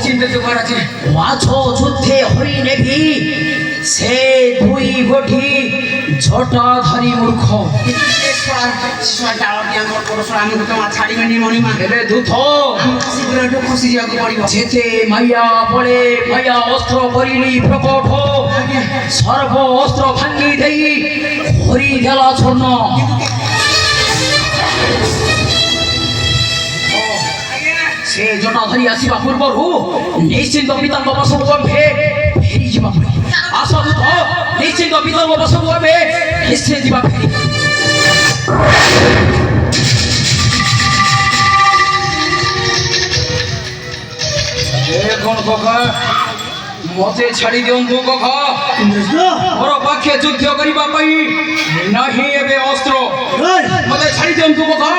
নিশ্চিন্তে করাছে মাছ যুদ্ধে হরিণেভি সে দুই গঠি ঝটাধারী মূর্খ ଏବେ ଦୂତ যেতে মাইয়া বলে মাইয়া অস্ত্র করিলি প্রকট সর্ব অস্ত্র ভাঙ্গি দেই হরি দেলা ছন্ন সে জটাধারী আসিবা পূର୍ବରୁ নিশ্চিন্ত ପିତାଙ୍କ ବସକୁ ଗମ୍ଭେ ଫେରି ଯିବା ପରି ଆସ ଦୂତ ନିଶ୍ଚିନ୍ତ ପିତାଙ୍କ ବସକୁ ଗମ୍ଭେ ନିଶ୍ଚୟ ଯିବା ଫେରି କଣ କକା ମତେ ଛାଡ଼ି ଦିଅନ୍ତୁ କକା ମୋର ପାଖେ ଯୁଦ୍ଧ କରିବା ପାଇଁ ନାହିଁ ଏବେ ଅସ୍ତ୍ର ମତେ ଛାଡ଼ି ଦିଅନ୍ତୁ କକା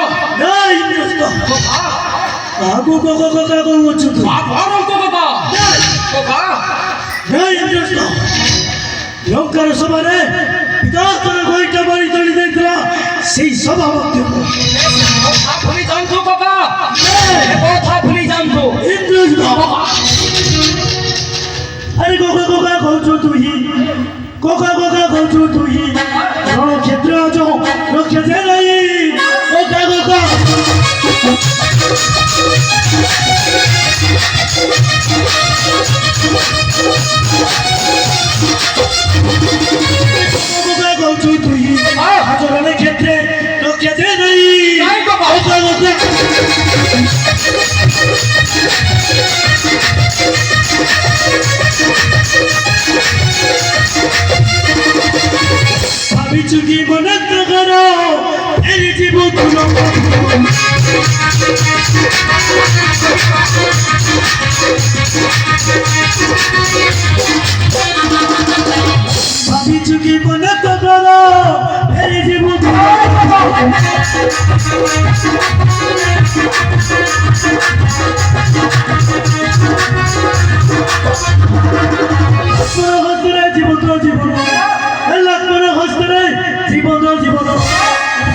କକା ଲଙ୍କାର ସଭାରେ ପିତାଙ୍କର ଗୋଇଠା ମାରି ତଳି ଦେଇଥିଲା ସେଇ ସଭା ମଧ୍ୟ ଭୁଲି ଯାଆନ୍ତୁ କକା କଥା ଭୁଲି ଯାଆନ୍ତୁ ଆରେ କୋକା କୋକା କହୁଛୁ ତୁହି କୋକା କୋକା କହୁଛୁ ତୁହି କ୍ଷେତ୍ର ରକ୍ଷା ଯେ ନାହିଁ କୋକା କୋକା কৌছু তুই আচরণে ক্ষেত্রে রক্ষা যে নাই ভাবিছু কি মনে কর ফেরি জীব ভাবিছু কি মনে কর ফেরি জীব হস্তরে জীবন জীবন লাখর হস্তরে জীবন জীবন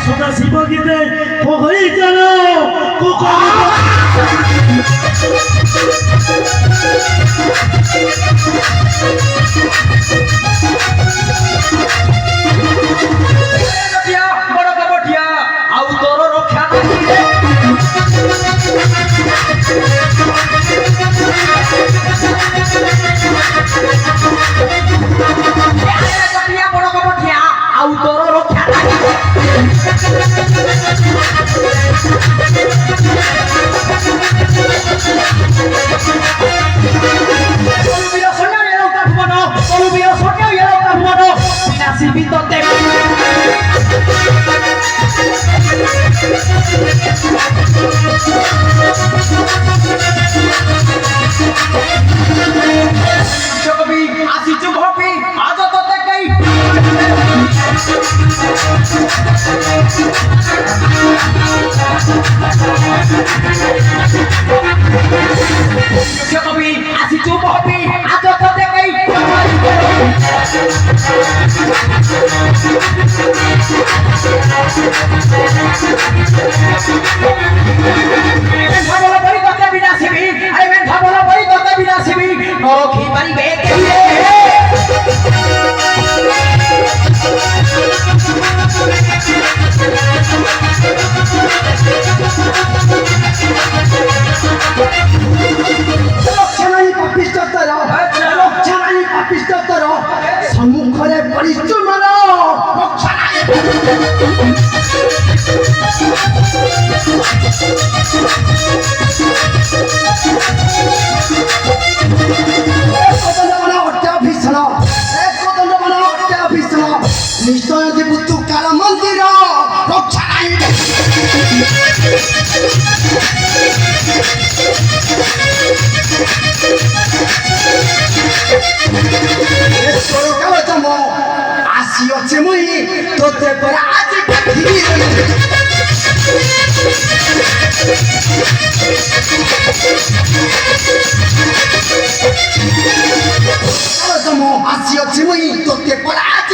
সদা শিব গীতে হই জানো ବଡ଼ କବଠିଆ ଆଉ ତୋର ରକ୍ଷା ବଡ଼ କବଠିଆ ଆଉ ତୋର ରକ୍ଷା আসিছু ভবি আজ তোতে কই কবি আসিছু ভবি আজ তোতে কই ভাবল পরি তোতে বিনাশিবি আরে মেন ভাবল পরি তোতে বিনাশিবি নরখি পারিবে কেইরে সম্মুখরে পরিশ্রমর নিশ্চয় দেবতু কাল মন্দির রক্ষা নাই আসিছে মুই তোতে পরে আজ আসিছে মুই তোতে পরে আজ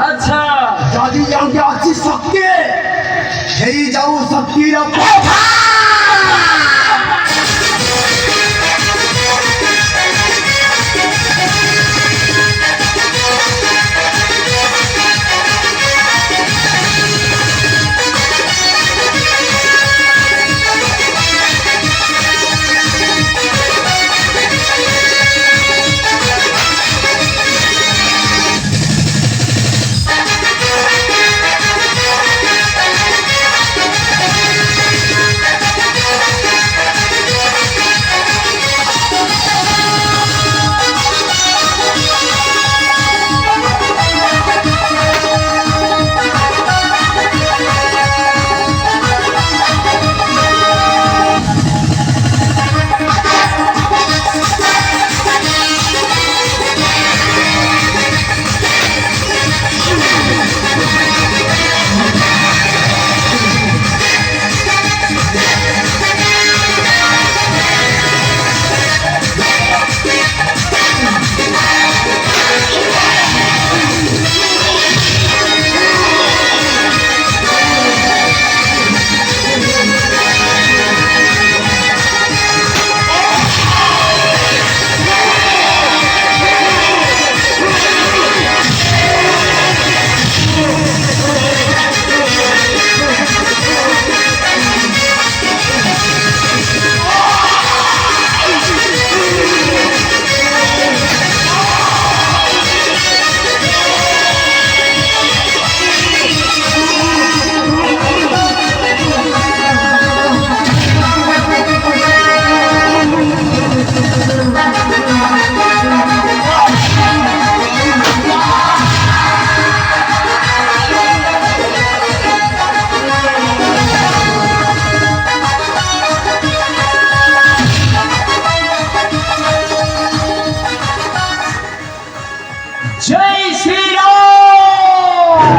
আচ্ছা যদি জানতে আছি শক্তি সেই যাও শক্তির जय श्री राम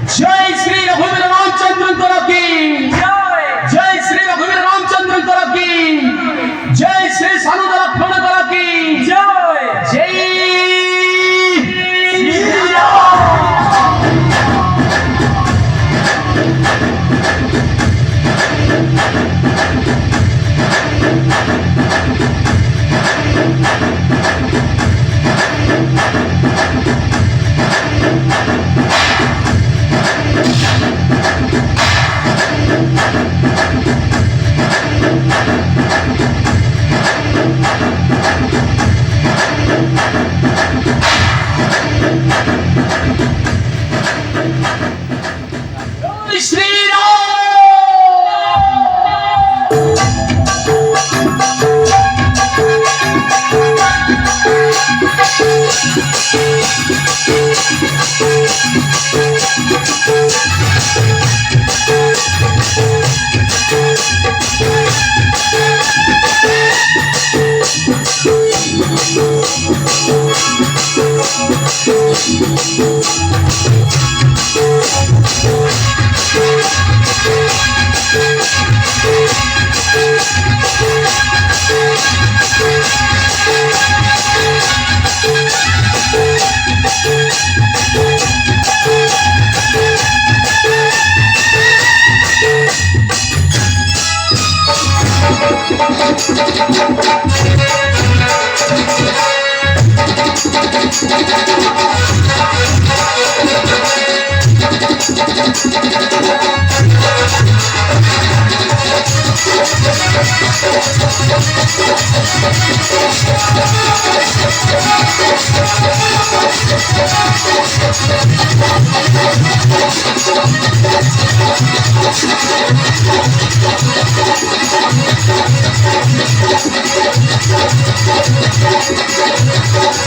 जय श्री रघुवीर रामचंद्र तोरा की जय श्री रघुवीर रामचंद्र तोरा की जय श्री सानु लक्ष्मण तोरा की जय जय श्री राम श्री Thank you.